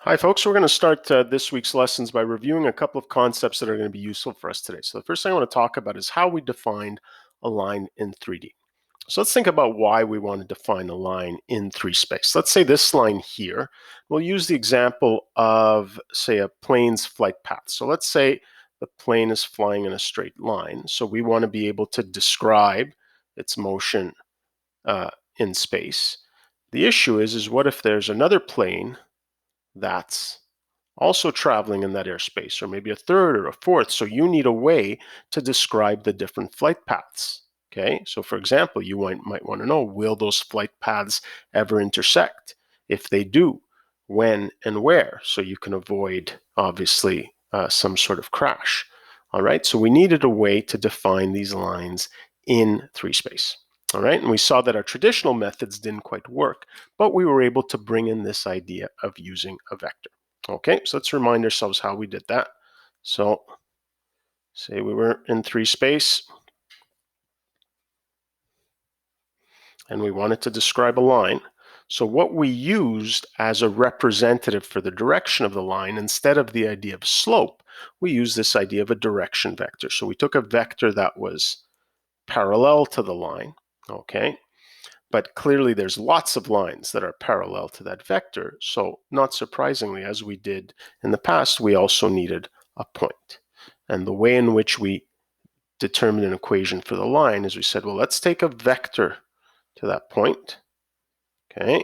Hi folks, we're going to start this week's lessons by reviewing a couple of concepts that are going to be useful for us today. So the first thing I want to talk about is how we defined a line in 3D. So let's think about why we want to define a line in 3 space. Let's say this line here, we'll use the example of, say, a plane's flight path. So let's say the plane is flying in a straight line. So we want to be able to describe its motion in space. The issue is what if there's another plane that's also traveling in that airspace, or maybe a third or a fourth. So you need a way to describe the different flight paths. Okay, so for example, you might want to know, will those flight paths ever intersect? If they do, when and where? So you can avoid, obviously, some sort of crash. All right, so we needed a way to define these lines in 3 space. All right, and we saw that our traditional methods didn't quite work, but we were able to bring in this idea of using a vector. Okay, so let's remind ourselves how we did that. So say we were in 3 space and we wanted to describe a line. So what we used as a representative for the direction of the line, instead of the idea of slope, we used this idea of a direction vector. So we took a vector that was parallel to the line, okay? But clearly there's lots of lines that are parallel to that vector. So not surprisingly, as we did in the past, we also needed a point. And the way in which we determined an equation for the line is we said, well, let's take a vector to that point, okay,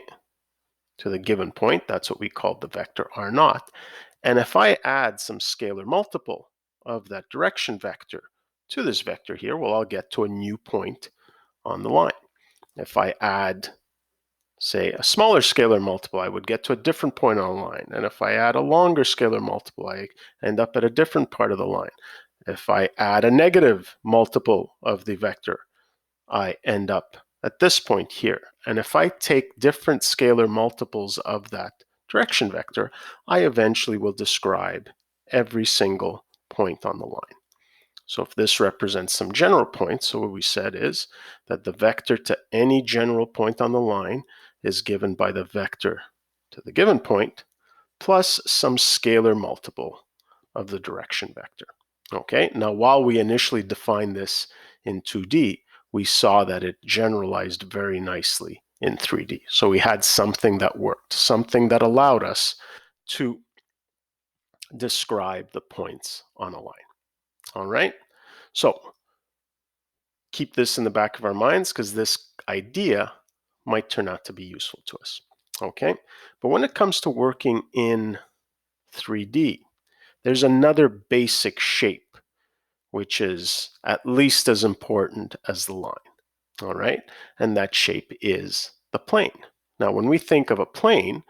to the given point. That's what we called the vector r0. And if I add some scalar multiple of that direction vector to this vector here, well, I'll get to a new point on the line. If I add, say, a smaller scalar multiple, I would get to a different point on the line. And if I add a longer scalar multiple, I end up at a different part of the line. If I add a negative multiple of the vector, I end up at this point here. And if I take different scalar multiples of that direction vector, I eventually will describe every single point on the line. So if this represents some general points, so what we said is that the vector to any general point on the line is given by the vector to the given point plus some scalar multiple of the direction vector. Okay, now while we initially defined this in 2D, we saw that it generalized very nicely in 3D. So we had something that worked, something that allowed us to describe the points on a line. All right, so keep this in the back of our minds because this idea might turn out to be useful to us. Okay, but when it comes to working in 3D, there's another basic shape which is at least as important as the line. All right, and that shape is the plane. Now, when we think of a plane,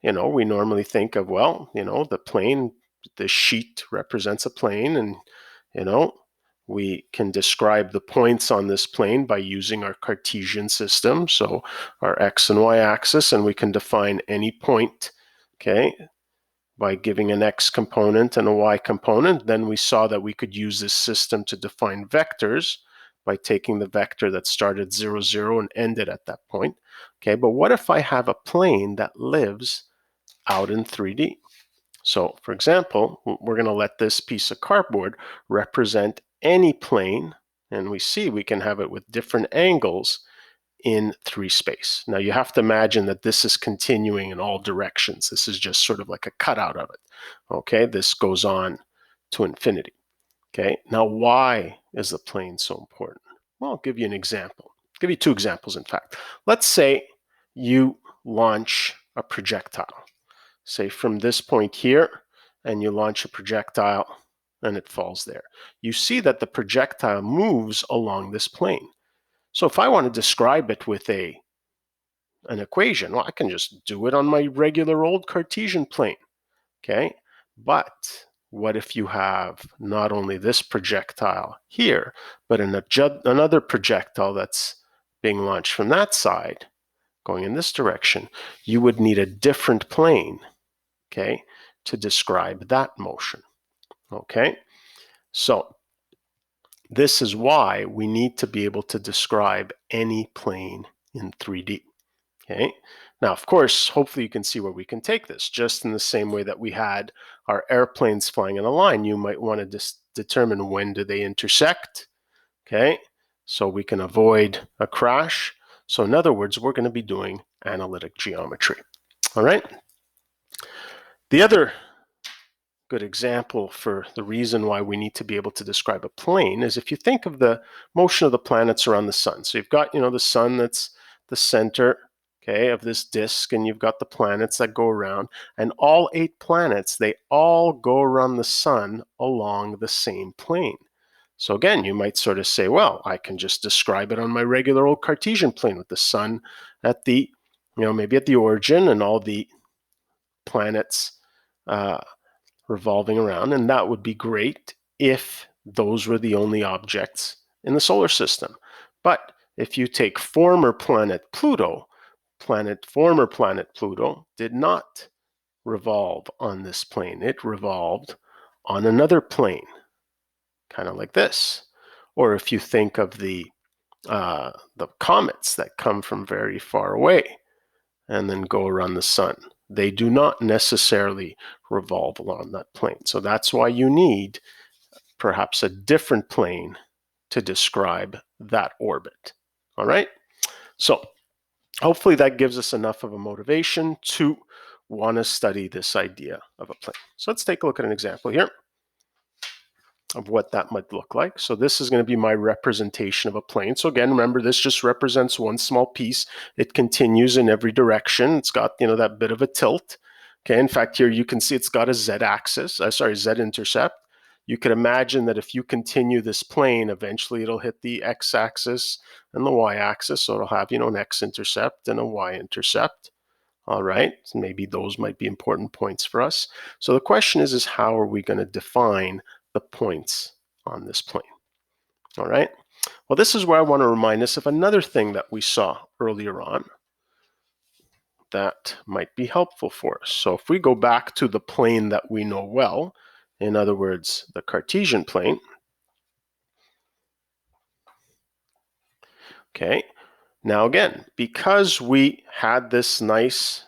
we normally think of, well, the plane, the sheet represents a plane, and we can describe the points on this plane by using our Cartesian system, so our x and y axis, and we can define any point, okay, by giving an x component and a y component. Then we saw that we could use this system to define vectors by taking the vector that started 0, 0 and ended at that point. Okay, but what if I have a plane that lives out in 3D? So for example, we're going to let this piece of cardboard represent any plane, and we see we can have it with different angles in 3 space. Now you have to imagine that this is continuing in all directions. This is just sort of like a cutout of it. Okay, this goes on to infinity. Okay, now why is the plane so important? Well, I'll give you an example. I'll give you 2 examples, in fact. Let's say you launch a projectile, say from this point here, and you launch a projectile and it falls there. You see that the projectile moves along this plane. So if I want to describe it with an equation, well, I can just do it on my regular old Cartesian plane, okay? But what if you have not only this projectile here, but another projectile that's being launched from that side, going in this direction? You would need a different plane, okay, to describe that motion, okay? So this is why we need to be able to describe any plane in 3D. Okay. Now, of course, hopefully you can see where we can take this. Just in the same way that we had our airplanes flying in a line, you might want to determine when do they intersect, okay? So we can avoid a crash. So in other words, we're going to be doing analytic geometry, all right? The other good example for the reason why we need to be able to describe a plane is if you think of the motion of the planets around the sun. So you've got, the sun that's the center, okay, of this disk, and you've got the planets that go around, and all 8 planets, they all go around the sun along the same plane. So again, you might sort of say, well, I can just describe it on my regular old Cartesian plane with the sun at the, maybe at the origin and all the planets revolving around, and that would be great if those were the only objects in the solar system. But if you take former planet Pluto did not revolve on this plane. It revolved on another plane, kind of like this. Or if you think of the comets that come from very far away and then go around the sun, they do not necessarily revolve along that plane. So that's why you need perhaps a different plane to describe that orbit. All right? So hopefully that gives us enough of a motivation to want to study this idea of a plane. So let's take a look at an example here of what that might look like. So this is going to be my representation of a plane. So again, remember, this just represents one small piece. It continues in every direction. It's got, that bit of a tilt. Okay, in fact, here you can see it's got a z-axis, z-intercept. You could imagine that if you continue this plane, eventually it'll hit the x-axis and the y-axis. So it'll have, an x-intercept and a y-intercept. All right, so maybe those might be important points for us. So the question is how are we going to define the points on this plane? All right, well, this is where I want to remind us of another thing that we saw earlier on that might be helpful for us. So if we go back to the plane that we know well, in other words, the Cartesian plane, okay, now again, because we had this nice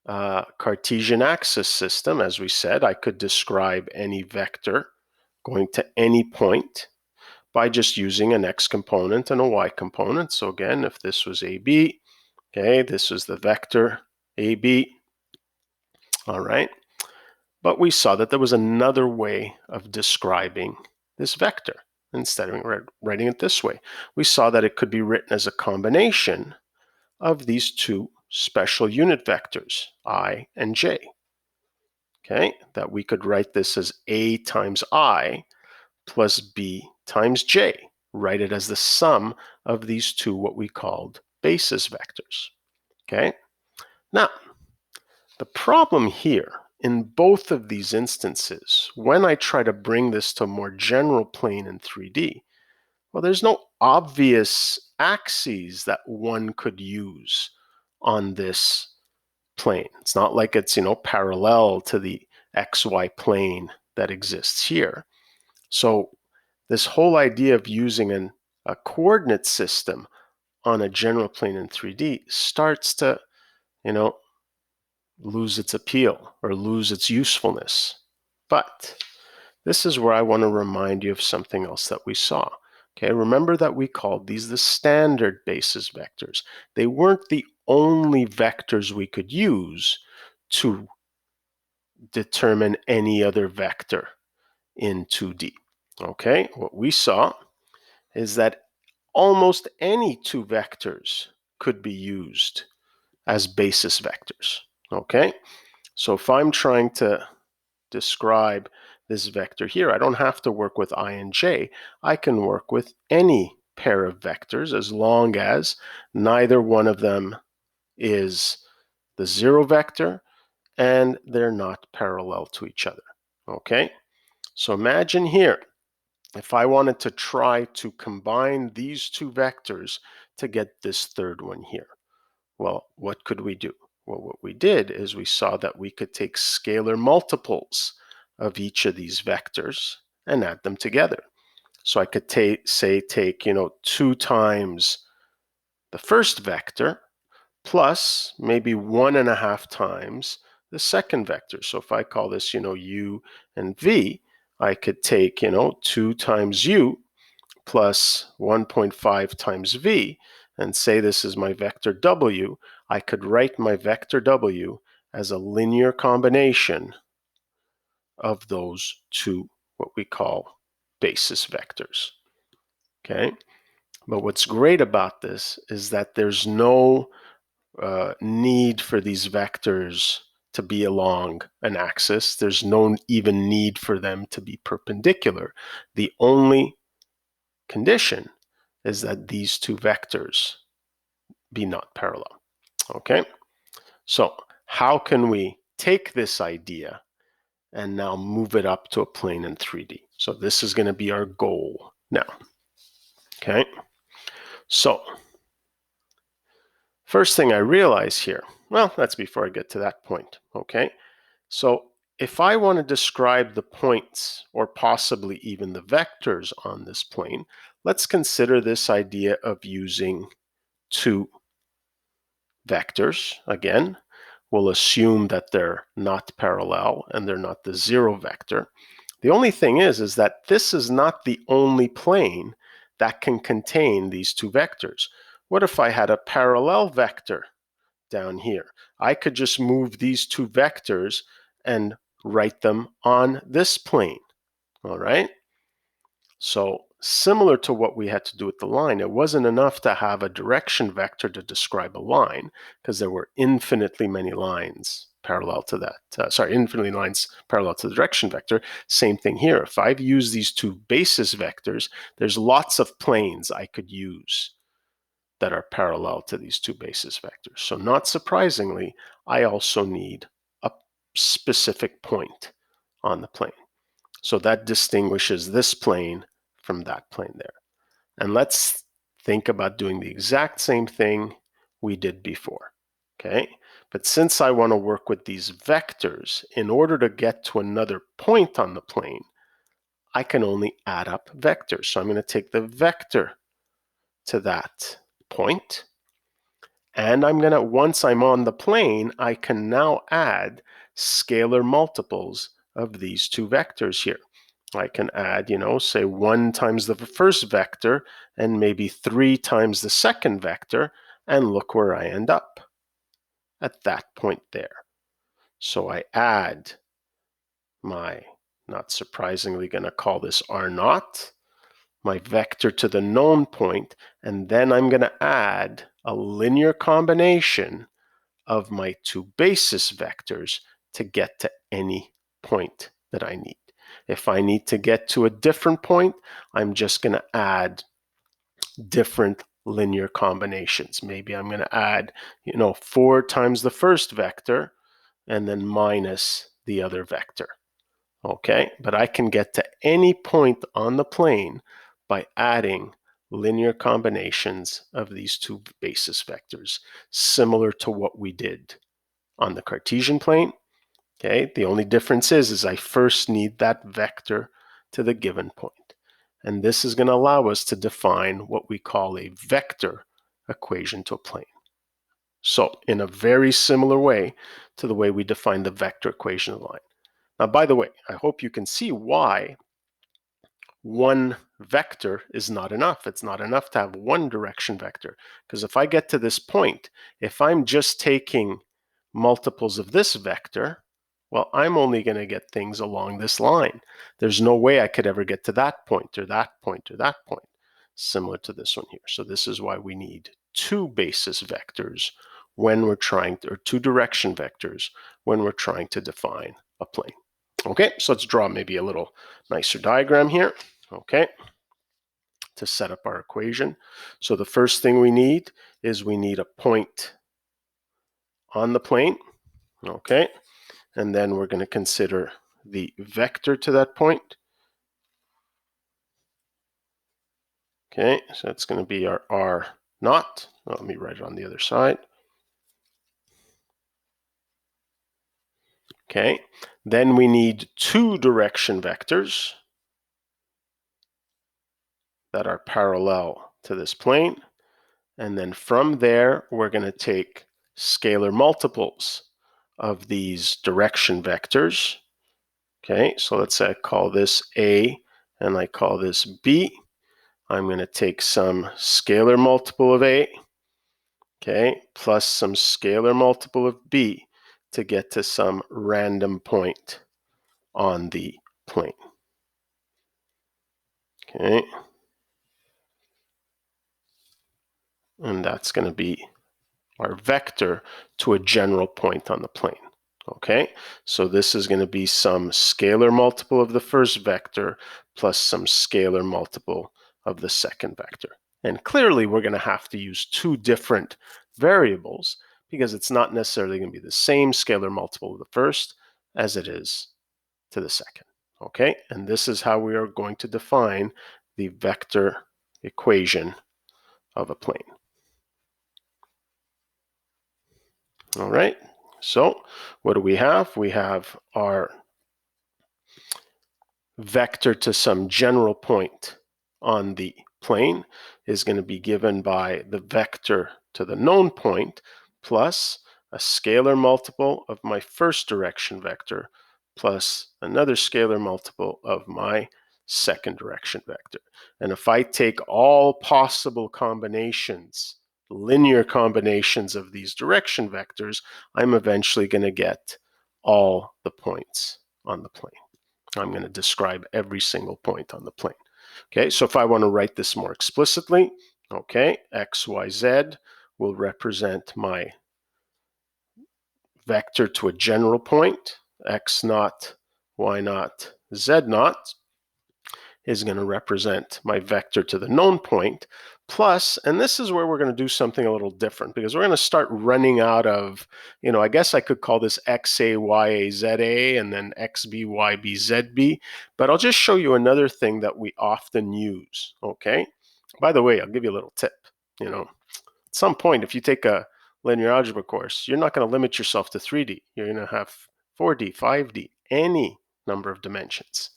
Cartesian axis system, as we said, I could describe any vector going to any point by just using an x component and a y component. So again, if this was AB, okay, this was the vector AB, all right. But we saw that there was another way of describing this vector. Instead of writing it this way, we saw that it could be written as a combination of these two special unit vectors, I and j. Okay, that we could write this as A times I plus B times j. Write it as the sum of these two what we called basis vectors. Okay, now the problem here in both of these instances, when I try to bring this to a more general plane in 3D, well, there's no obvious axes that one could use on this plane. It's not like it's, parallel to the XY plane that exists here. So this whole idea of using a coordinate system on a general plane in 3D starts to, lose its appeal or lose its usefulness. But this is where I want to remind you of something else that we saw. Okay, remember that we called these the standard basis vectors. They weren't the only vectors we could use to determine any other vector in 2D. Okay, what we saw is that almost any two vectors could be used as basis vectors. Okay, so if I'm trying to describe this vector here, I don't have to work with I and j. I can work with any pair of vectors as long as neither one of them is the zero vector and they're not parallel to each other. Okay, so imagine here, if I wanted to try to combine these two vectors to get this third one here, well, what could we do? Well, what we did is we saw that we could take scalar multiples of each of these vectors and add them together. So I could take 2 times the first vector plus maybe 1.5 times the second vector. So if I call this, u and v, I could take, 2 times u plus 1.5 times v, and say this is my vector w. I could write my vector w as a linear combination of those two, what we call basis vectors. Okay, but what's great about this is that there's no need for these vectors to be along an axis. There's no even need for them to be perpendicular. The only condition is that these two vectors be not parallel. Okay, so how can we take this idea and now move it up to a plane in 3D? So this is going to be our goal now. Okay, so first thing I realize here, well, that's before I get to that point. Okay, so if I want to describe the points or possibly even the vectors on this plane, let's consider this idea of using two vectors. Again, we'll assume that they're not parallel and they're not the zero vector. The only thing is that this is not the only plane that can contain these two vectors. What if I had a parallel vector down here? I could just move these two vectors and write them on this plane. All right? So similar to what we had to do with the line, it wasn't enough to have a direction vector to describe a line, because there were infinitely many lines parallel to that. Infinitely lines parallel to the direction vector. Same thing here. If I've used these two basis vectors, there's lots of planes I could use that are parallel to these two basis vectors. So not surprisingly, I also need a specific point on the plane. So that distinguishes this plane from that plane there. And let's think about doing the exact same thing we did before. Okay, but since I want to work with these vectors, in order to get to another point on the plane, I can only add up vectors. So I'm going to take the vector to that point, and I'm going to, once I'm on the plane, I can now add scalar multiples of these two vectors here. I can add, say 1 times the first vector and maybe 3 times the second vector, and look where I end up at that point there. So I add my, not surprisingly going to call this R0, my vector to the known point, and then I'm going to add a linear combination of my two basis vectors to get to any point that I need. If I need to get to a different point, I'm just going to add different linear combinations. Maybe I'm going to add, 4 times the first vector and then minus the other vector. Okay, but I can get to any point on the plane by adding linear combinations of these two basis vectors, similar to what we did on the Cartesian plane. Okay, the only difference is I first need that vector to the given point. And this is going to allow us to define what we call a vector equation to a plane. So in a very similar way to the way we define the vector equation of the line. Now, by the way, I hope you can see why one vector is not enough. It's not enough to have one direction vector, because if I get to this point, if I'm just taking multiples of this vector, well, I'm only going to get things along this line. There's no way I could ever get to that point or that point or that point, similar to this one here. So this is why we need two basis vectors when we're trying to, or two direction vectors when we're trying to define a plane. Okay, so let's draw maybe a little nicer diagram here. Okay, to set up our equation. So the first thing we need is we need a point on the plane. Okay, and then we're going to consider the vector to that point. Okay, so that's going to be our R0. Let me write it on the other side. Okay, then we need two direction vectors that are parallel to this plane. And then from there, we're going to take scalar multiples of these direction vectors. Okay, so let's say I call this A and I call this B. I'm going to take some scalar multiple of A, okay, plus some scalar multiple of B to get to some random point on the plane. Okay, and that's going to be our vector to a general point on the plane. Okay, so this is going to be some scalar multiple of the first vector plus some scalar multiple of the second vector. And clearly we're going to have to use two different variables because it's not necessarily going to be the same scalar multiple of the first as it is to the second. Okay, and this is how we are going to define the vector equation of a plane. All right, so what do we have? We have our vector to some general point on the plane is going to be given by the vector to the known point plus a scalar multiple of my first direction vector plus another scalar multiple of my second direction vector. And if I take all possible combinations, linear combinations of these direction vectors, I'm eventually going to get all the points on the plane. I'm going to describe every single point on the plane. Okay, so if I want to write this more explicitly, okay, x, y, z will represent my vector to a general point, x naught, y naught, z naught is going to represent my vector to the known point, plus, and this is where we're going to do something a little different because we're going to start running out of, I guess I could call this xa, ya, za, and then xb, yb, zb, but I'll just show you another thing that we often use, okay? By the way, I'll give you a little tip, at some point, if you take a linear algebra course, you're not going to limit yourself to 3D. You're going to have 4D, 5D, any number of dimensions.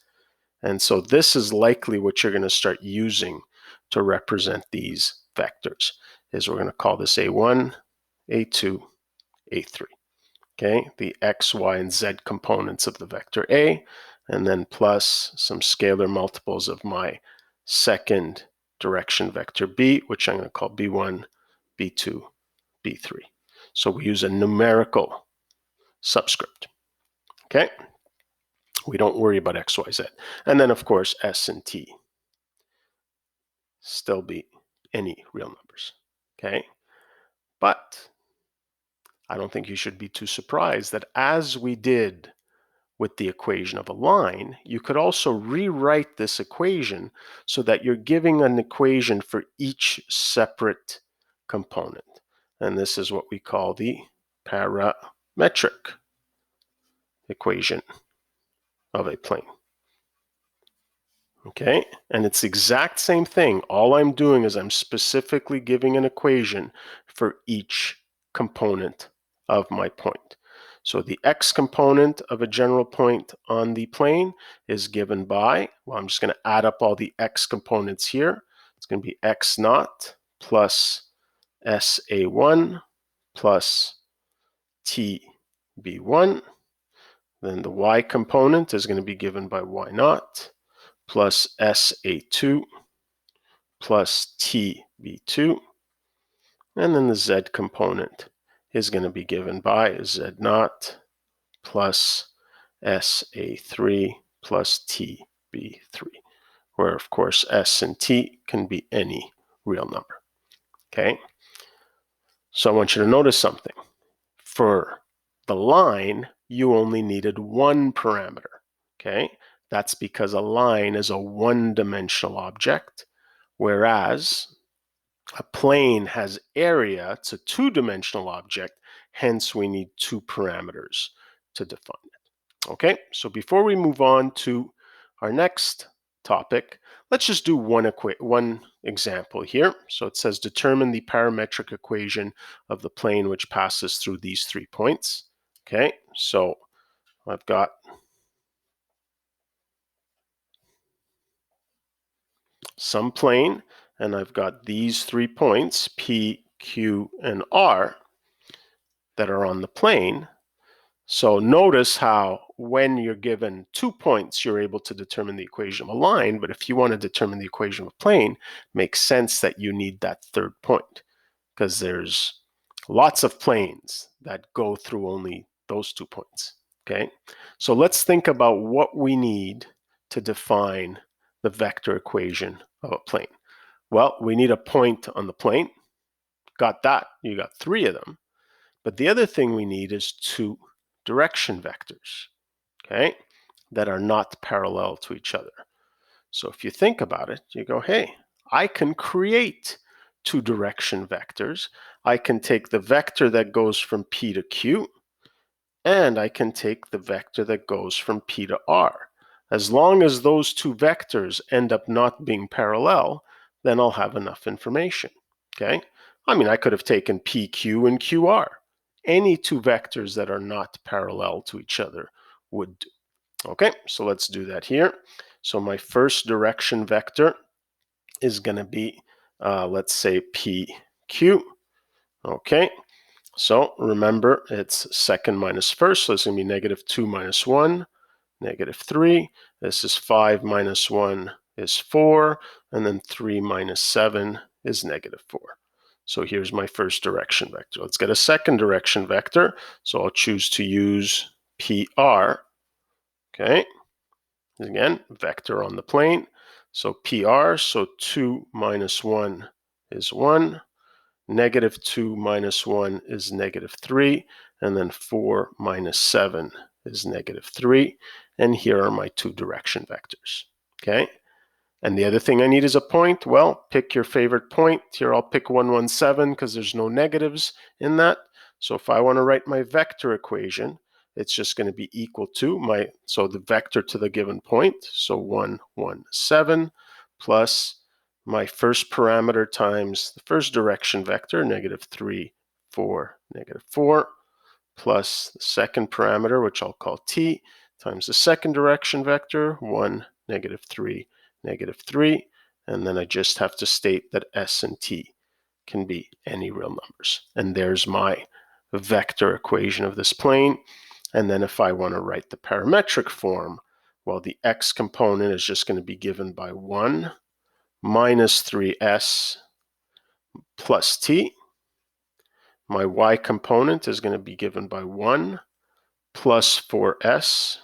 And so this is likely what you're going to start using to represent these vectors, is we're going to call this A1, A2, A3. Okay, the x, y, and z components of the vector A, and then plus some scalar multiples of my second direction vector B, which I'm going to call B1, B2, B3. So we use a numerical subscript. Okay, we don't worry about x, y, z. And then, of course, s and t still be any real numbers. Okay, but I don't think you should be too surprised that as we did with the equation of a line, you could also rewrite this equation so that you're giving an equation for each separate component. And this is what we call the parametric equation of a plane. Okay, and it's the exact same thing. All I'm doing is I'm specifically giving an equation for each component of my point. So the x component of a general point on the plane is given by, well, I'm just going to add up all the x components here. It's going to be x naught plus SA1 plus TB1. Then the y component is going to be given by y naught plus SA2 plus TB2. And then the z component is going to be given by z0 plus SA3 plus TB3, where of course s and t can be any real number. Okay, so I want you to notice something. For the line, you only needed one parameter. Okay, that's because a line is a one-dimensional object, whereas a plane has area. It's a two-dimensional object, hence we need two parameters to define it. Okay, so before we move on to our next topic, let's just do one example here. So it says determine the parametric equation of the plane which passes through these 3 points. Okay, so I've got some plane, and I've got these 3 points, P, Q, and R. that are on the plane. So notice how when you're given 2 points, you're able to determine the equation of a line, but if you want to determine the equation of a plane, it makes sense that you need that third point, because there's lots of planes that go through only those 2 points, okay? So let's think about what we need to define the vector equation of a plane. Well, we need a point on the plane. Got that, you got 3 of them. But the other thing we need is 2 direction vectors, okay, that are not parallel to each other. So if you think about it, you go, hey, I can create 2 direction vectors. I can take the vector that goes from P to Q, and I can take the vector that goes from P to R. As long as those 2 vectors end up not being parallel, then I'll have enough information, okay? I mean, I could have taken PQ and QR. Any 2 vectors that are not parallel to each other would do. Okay, so let's do that here. So my first direction vector is going to be, let's say, PQ. Okay, so remember, it's second minus first, so it's going to be -2 minus 1, -3. This is 5 minus 1 is 4, and then 3 minus 7 is -4. So here's my first direction vector. Let's get a second direction vector. So I'll choose to use PR. Okay, again, vector on the plane. So PR, so 2 minus 1 is 1. -2 minus 1 is -3. And then 4 minus 7 is -3. And here are my 2 direction vectors. Okay. And the other thing I need is a point. Well, pick your favorite point. Here I'll pick 117 because there's no negatives in that. So if I want to write my vector equation, it's just going to be equal to the vector to the given point. So 117 plus my first parameter times the first direction vector, -3, 4, -4, plus the second parameter, which I'll call t, times the second direction vector, 1, -3, -3, and then I just have to state that s and t can be any real numbers. And there's my vector equation of this plane. And then if I want to write the parametric form, well, the x component is just going to be given by 1 minus 3s plus t. My y component is going to be given by 1 plus 4s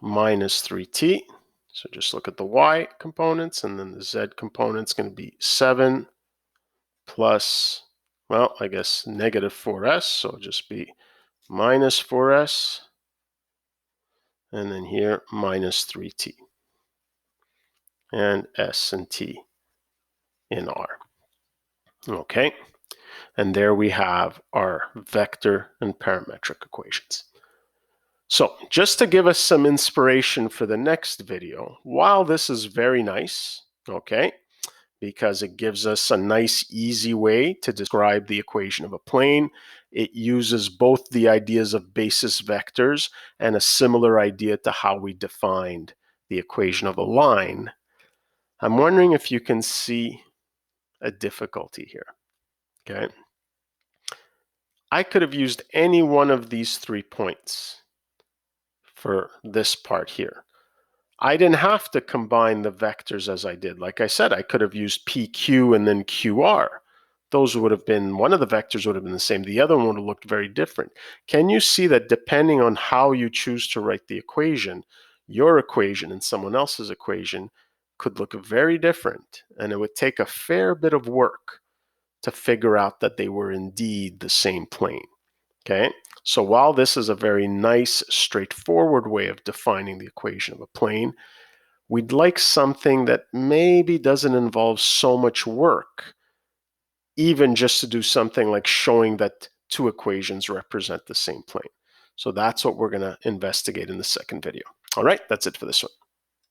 minus 3t. So just look at the y components, and then the z component is going to be 7 plus, well, I guess -4s, so it'll just be minus 4s, and then here minus 3t, and s and t in R. Okay, and there we have our vector and parametric equations. So just to give us some inspiration for the next video, while this is very nice, okay, because it gives us a nice, easy way to describe the equation of a plane, it uses both the ideas of basis vectors and a similar idea to how we defined the equation of a line. I'm wondering if you can see a difficulty here, okay? I could have used any one of these 3 points for this part here. I didn't have to combine the vectors as I did. Like I said, I could have used PQ and then QR. Those would have been, one of the vectors would have been the same. The other one would have looked very different. Can you see that depending on how you choose to write the equation, your equation and someone else's equation could look very different, and it would take a fair bit of work to figure out that they were indeed the same plane. Okay, so while this is a very nice, straightforward way of defining the equation of a plane, we'd like something that maybe doesn't involve so much work, even just to do something like showing that 2 equations represent the same plane. So that's what we're going to investigate in the second video. All right, that's it for this one.